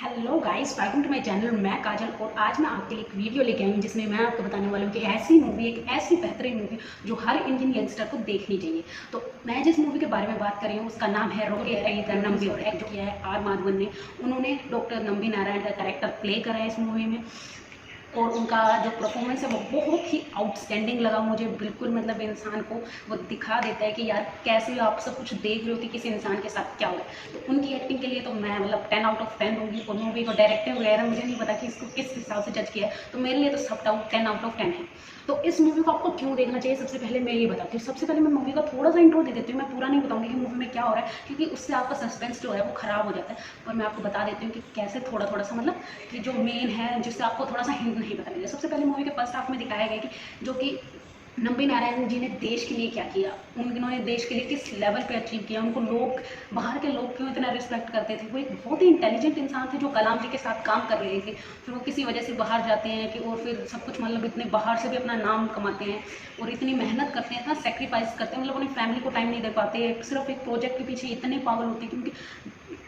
Hello guys, welcome to my channel. मैं काजल और आज मैं आपके लिए एक वीडियो लेके आई हूँ जिसमें मैं आपको बताने वाली हूँ कि ऐसी मूवी, एक ऐसी बेहतरीन मूवी जो हर इंडियन यंगस्टर को देखनी चाहिए। तो मैं जिस मूवी के बारे में बात कर रही हूँ उसका नाम है रोके नंबी, और एक्ट जो किया है आर माधवन ने। उन्होंने डॉक्टर नंबी नारायण का कैरेक्टर प्ले करा है इस मूवी में, और उनका जो परफॉर्मेंस है वो बहुत ही आउटस्टैंडिंग लगा मुझे। बिल्कुल मतलब इंसान को वो दिखा देता है कि यार कैसे आप सब कुछ देख रहे हो कि किसी इंसान के साथ क्या हुआ है। तो उनकी एक्टिंग के लिए तो मैं मतलब 10 आउट ऑफ 10 दूंगी। और मूवी को डायरेक्टिंग वगैरह मुझे नहीं पता कि इसको किस हिसाब से जज किया है, तो मेरे लिए तो सब 10 आउट ऑफ 10 है। तो इस मूवी को आपको क्यों देखना चाहिए, सबसे पहले मैं ये बताती हूँ। सबसे पहले मैं मूवी का थोड़ा सा इंट्रो दे देती हूँ। मैं पूरा नहीं बताऊंगी कि मूवी में क्या हो रहा है, क्योंकि उससे आपका सस्पेंस जो है वो खराब हो जाता है। और मैं आपको बता देती हूँ कि कैसे थोड़ा थोड़ा सा मतलब कि जो मेन है, जिससे आपको थोड़ा सा हिंट नहीं पता लगे। सबसे पहले मूवी के फर्स्ट हाफ में दिखाया गया कि जो कि नंबी नारायण जी ने देश के लिए क्या किया, उन्होंने देश के लिए किस लेवल पे अचीव किया, उनको लोग, बाहर के लोग क्यों इतना रिस्पेक्ट करते थे। वो एक बहुत ही इंटेलिजेंट इंसान थे जो कलाम जी के साथ काम कर रहे थे। फिर वो किसी वजह से बाहर जाते हैं कि, और फिर सब कुछ मतलब इतने बाहर से भी अपना नाम कमाते हैं और इतनी मेहनत करते हैं, इतना सेक्रीफाइस करते हैं, मतलब अपनी फैमिली को टाइम नहीं दे पाते, सिर्फ एक प्रोजेक्ट के पीछे इतने पागल होते हैं क्योंकि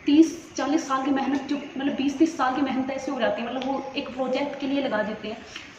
30-40 साल की मेहनत, जो मतलब 20-30 साल की मेहनत ऐसे हो जाती है, मतलब वो एक प्रोजेक्ट के लिए लगा देते हैं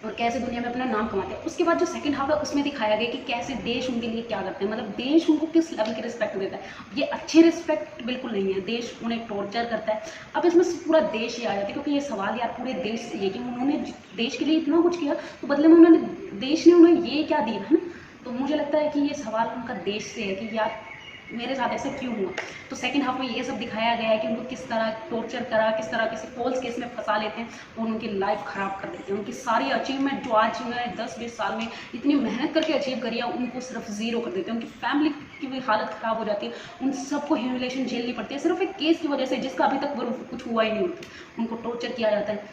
और कैसे दुनिया में अपना नाम कमाते हैं। उसके बाद जो सेकंड हाफ है उसमें दिखाया गया कि कैसे देश उनके लिए क्या करते हैं, मतलब देश उनको किस लेवल की रिस्पेक्ट देता है। ये अच्छी रिस्पेक्ट बिल्कुल नहीं है, देश उन्हें टॉर्चर करता है। अब इसमें पूरा देश ही आ जाता है, क्योंकि ये सवाल यार पूरे देश से है कि उन्होंने देश के लिए इतना कुछ किया, तो बदले में उन्होंने, देश ने उन्हें ये क्या दिया है ना। तो मुझे लगता है कि ये सवाल उनका देश से है कि यार मेरे साथ ऐसा क्यों हुआ। तो सेकंड हाफ में ये सब दिखाया गया है कि उनको किस तरह टॉर्चर करा, किस तरह किसी फॉल्स केस में फंसा लेते हैं और उनकी लाइफ ख़राब कर देते हैं। उनकी सारी अचीवमेंट जो आज उन्होंने 10-20 साल में इतनी मेहनत करके अचीव करी है, उनको सिर्फ ज़ीरो कर देते हैं। उनकी फैमिली की भी हालत ख़राब हो जाती है, उन सबको ह्यूमिलेशन झेलनी पड़ती है सिर्फ एक केस की वजह से, जिसका अभी तक कुछ हुआ ही नहीं होता। उनको टॉर्चर किया जाता है।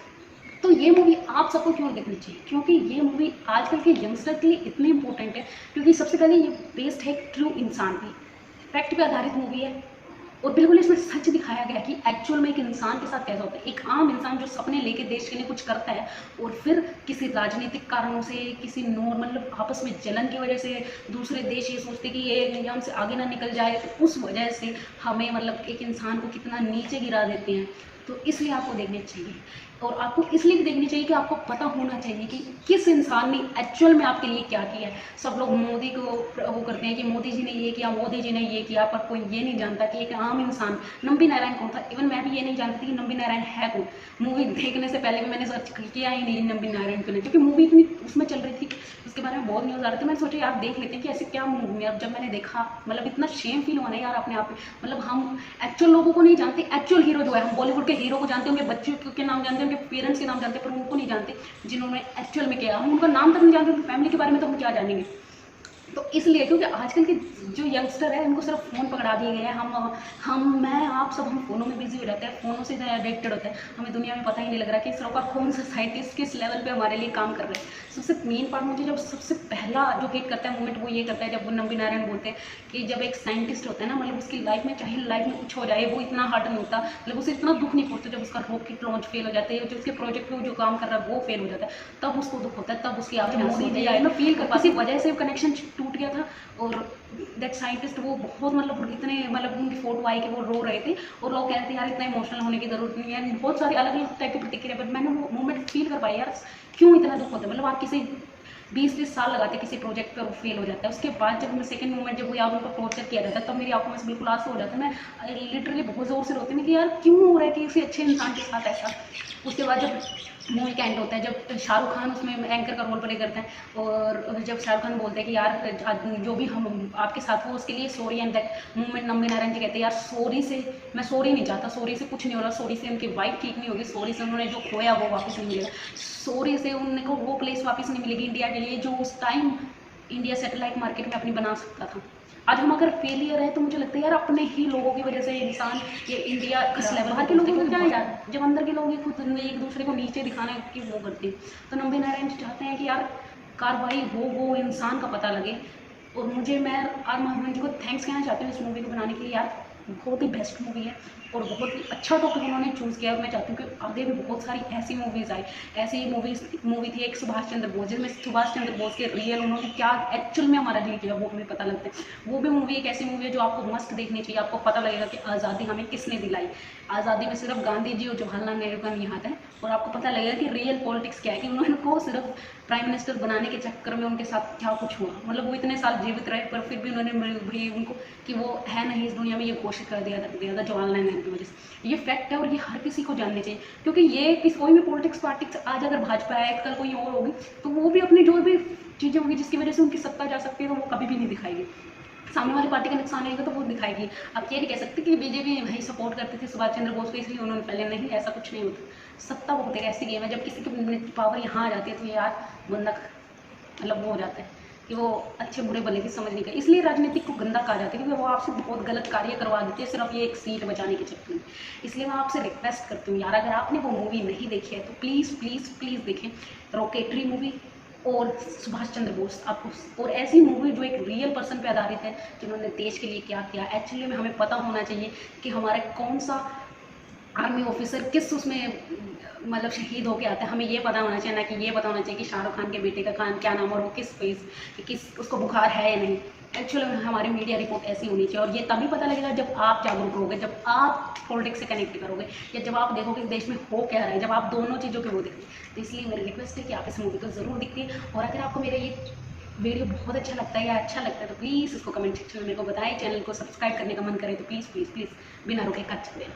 तो ये मूवी आप सबको क्यों देखनी चाहिए, क्योंकि ये मूवी आजकल के यंगस्टर के लिए इतनी इंपॉर्टेंट है, क्योंकि सबसे पहले ये बेस्ड है ट्रू इंसान की, फैक्ट पे आधारित मूवी है। और बिल्कुल इसमें सच दिखाया गया कि एक्चुअल में एक इंसान के साथ कैसा होता है। एक आम इंसान जो सपने लेके देश के लिए कुछ करता है और फिर किसी राजनीतिक कारणों से, किसी नॉर्मल आपस में जलन की वजह से दूसरे देश ये सोचते कि ये इंडिया हमसे आगे ना निकल जाए, तो उस वजह से हमें मतलब एक इंसान को कितना नीचे गिरा देते हैं। तो इसलिए आपको देखने चाहिए, और आपको इसलिए भी देखनी चाहिए कि आपको पता होना चाहिए कि किस इंसान ने एक्चुअल में आपके लिए क्या किया है। सब लोग मोदी को वो करते हैं कि मोदी जी ने ये किया, मोदी जी ने ये किया, पर कोई ये नहीं जानता कि एक आम इंसान नंबी नारायण कौन था। इवन मैं भी ये नहीं जानती कि नंबी नारायण है कौन। मूवी देखने से पहले भी मैंने सर्च किया ही नहीं नंबी नारायण को, नहीं, क्योंकि मूवी इतनी उसमें चल रही थी, उसके बारे में बहुत न्यूज़ आ रहे थे। मैंने सोचा यार देख लेते हैं कि ऐसे क्या मूवी है। अब जब मैंने देखा, मतलब इतना शेम फील हुआ ना यार अपने आप में। मतलब हम एक्चुअल लोगों को नहीं जानते, एक्चुअल हीरो जो है, हम बॉलीवुड के हीरो को जानते हैं, उनके बच्चों के नाम जानते हैं, उनके पेरेंट्स के नाम जानते हैं, पर उनको नहीं जानते जिन्होंने एक्चुअल में किया। हम उनका नाम तक नहीं जानते, उनकी फैमिली के बारे में तो हम क्या जानेंगे। तो इसलिए क्योंकि आजकल के जो यंगस्टर है इनको सिर्फ फ़ोन पकड़ा दिए गए हैं। मैं आप सब हम फ़ोनों में बिजी हो जाते हैं, फ़ोनों से इतना एडिक्टेड होते हैं, हमें दुनिया में पता ही नहीं लग रहा कि इस का कौन सा साइंटिस्ट किस लेवल पे हमारे लिए काम कर रहे हैं। सबसे मेन पार्ट मुझे जब सबसे पहला जो हिट करता है मोमेंट, वो ये करता है जब वो नंबी नारायण बोलते हैं कि जब एक साइंटिस्ट होता है ना, मतलब उसकी लाइफ में चाहे लाइफ में कुछ हो जाए वो इतना हार्ड नहीं होता, मतलब उसे इतना दुख नहीं पहुंचता जब उसका रॉकेट लॉन्च फेल हो जाता है, जो उसके प्रोजेक्ट पे जो काम कर रहा है वो फेल हो जाता है, तब उसको दुख होता है, तब उसकी आंखें मोदी जी आए ना फील कर पाती वजह से कनेक्शन टूट गया था। और दैट साइंटिस्ट वो बहुत मतलब इतने, मतलब उनकी फोटो आई कि वो रो रहे थे और लोग कह रहे थे यार इतना इमोशनल होने की जरूरत नहीं है, बहुत सारी अलग अलग टाइप की प्रतिक्रिया, बट मैंने वो मोमेंट फील कर पाया यार क्यों इतना दुख होता है। मतलब आप किसी 20-20 साल लगाते किसी प्रोजेक्ट पर, वो फेल हो जाता है, उसके बाद जब मैं सेकंड मोमेंट जब वो यार उनको टॉर्चर किया जाता है, तब मेरी आंखों में से बिल्कुल आंसू हो जाता है। मैं लिटरली बहुत ज़ोर से रोती हूँ कि यार क्यों हो रहा है कि किसी अच्छे इंसान के साथ ऐसा। उसके बाद जब मूवी का एंड होता है, जब शाहरुख खान उसमें एंकर का रोल प्ले करते हैं, और जब शाहरुख खान बोलते हैं कि यार जो भी हम आपके साथ हो उसके लिए sorry, and that movement Nambi Narayan ji कहते हैं यार सॉरी से, मैं सॉरी नहीं चाहता, सॉरी से कुछ नहीं हो रहा, सॉरी से उनकी वाइफ ठीक नहीं होगी, सॉरी से उन्होंने जो खोया वो वापस नहीं मिलेगा, सॉरी से उनको वो प्लेस वापस नहीं मिलेगी इंडिया के लिए जो उस टाइम इंडिया सैटेलाइट मार्केट में अपनी बना सकता था। आज हम अगर फेलियर है तो मुझे लगता है यार अपने ही लोगों की वजह से इंसान ये इंडिया इस लेवल, बाहर के लोगों को क्या है यार, जब अंदर के लोग खुद एक दूसरे को नीचे दिखाने की वो करते हैं। तो नंबी नारायण जी चाहते हैं कि यार कार्रवाई हो, वो इंसान का पता लगे। और मैं आर माधवन जी को थैंक्स कहना चाहती हूँ इस मूवी को बनाने के लिए यार। बहुत ही बेस्ट मूवी है और बहुत ही अच्छा टॉपिक उन्होंने चूज़ किया। और मैं चाहती हूँ कि आगे भी बहुत सारी ऐसी मूवीज़ आए। ऐसी मूवी थी एक सुभाष चंद्र बोस, जिसमें सुभाष चंद्र बोस के रियल उन्होंने क्या एक्चुअल में हमारा लिए किया वो हमें पता लगता है। वो भी मूवी एक ऐसी मूवी है जो आपको मस्त देखनी चाहिए। आपको पता लगेगा कि आज़ादी हमें किसने दिलाई। आज़ादी में सिर्फ गांधी जी और जवाहरलाल नेहरू का नहीं हाथ है, और आपको पता लगेगा कि रियल पॉलिटिक्स क्या है, कि उनको सिर्फ प्राइम मिनिस्टर बनाने के चक्कर में उनके साथ क्या कुछ हुआ। मतलब वो इतने साल जीवित रहे पर फिर भी उन्होंने भाई उनको कि वो है नहीं इस दुनिया में, ये घोषित कर दिया था जवाहरलाल नेहरू की वजह से। ये फैक्ट है और ये हर किसी को जाननी चाहिए, क्योंकि ये कोई भी पॉलिटिक्स पार्टी आज अगर भाजपा है, कल कोई और होगी, तो वो भी अपनी जो भी चीज़ें होंगी जिसकी वजह से उनकी सत्ता जा सकती है, तो वो कभी भी नहीं दिखाएगी। सामने वाली पार्टी का नुकसान रहेगा तो वो दिखाएगी। आप ये नहीं कह सकते कि बीजेपी भाई सपोर्ट करते थे सुभाष चंद्र बोस को इसलिए उन्होंने पहले, नहीं, ऐसा कुछ नहीं होता। सत्ता बहुत एक ऐसी गेम है, जब किसी की पावर यहाँ आ जाती है तो यार बंदा मतलब वो हो जाता है कि वो अच्छे बुरे भले की समझ नहीं कर। इसलिए राजनीतिक को गंदा कहा जाता है, क्योंकि वो आपसे बहुत गलत कार्य करवा देते हैं सिर्फ ये एक सीट बचाने के चक्कर में। इसलिए मैं आपसे रिक्वेस्ट करती हूँ यार, अगर आपने वो मूवी नहीं देखी है तो प्लीज़ प्लीज़ प्लीज़ देखें, रॉकेटरी मूवी और सुभाष चंद्र बोस। आपको और ऐसी मूवी जो एक रियल पर्सन पे आधारित है, जिन्होंने देश के लिए क्या किया। एक्चुअली में हमें पता होना चाहिए कि हमारा कौन सा आर्मी ऑफिसर किस उसमें मतलब शहीद होके आता है, हमें ये पता होना चाहिए। ना कि ये पता होना चाहिए कि शाहरुख खान के बेटे का क्या नाम और वो किस फेस किस उसको बुखार है या नहीं। एक्चुअली में हमारी मीडिया रिपोर्ट ऐसी होनी चाहिए, और ये तभी पता लगेगा जब आप जागरूक होगे, जब आप पॉलिटिक्स से कनेक्ट करोगे, या जब आप देखोगे कि देश में हो क्या रहा है, जब आप दोनों चीज़ों के वो देखोगे। तो इसलिए मेरी रिक्वेस्ट है कि आप इस मूवी को ज़रूर देखिए। और अगर आपको मेरा ये वीडियो बहुत अच्छा लगता है या अच्छा लगता है तो प्लीज़ इसको कमेंट सेक्शन में मेरे को बताएं। चैनल को सब्सक्राइब करने का मन करे तो प्लीज़ प्लीज़ प्लीज़ बिना रोके कर देना।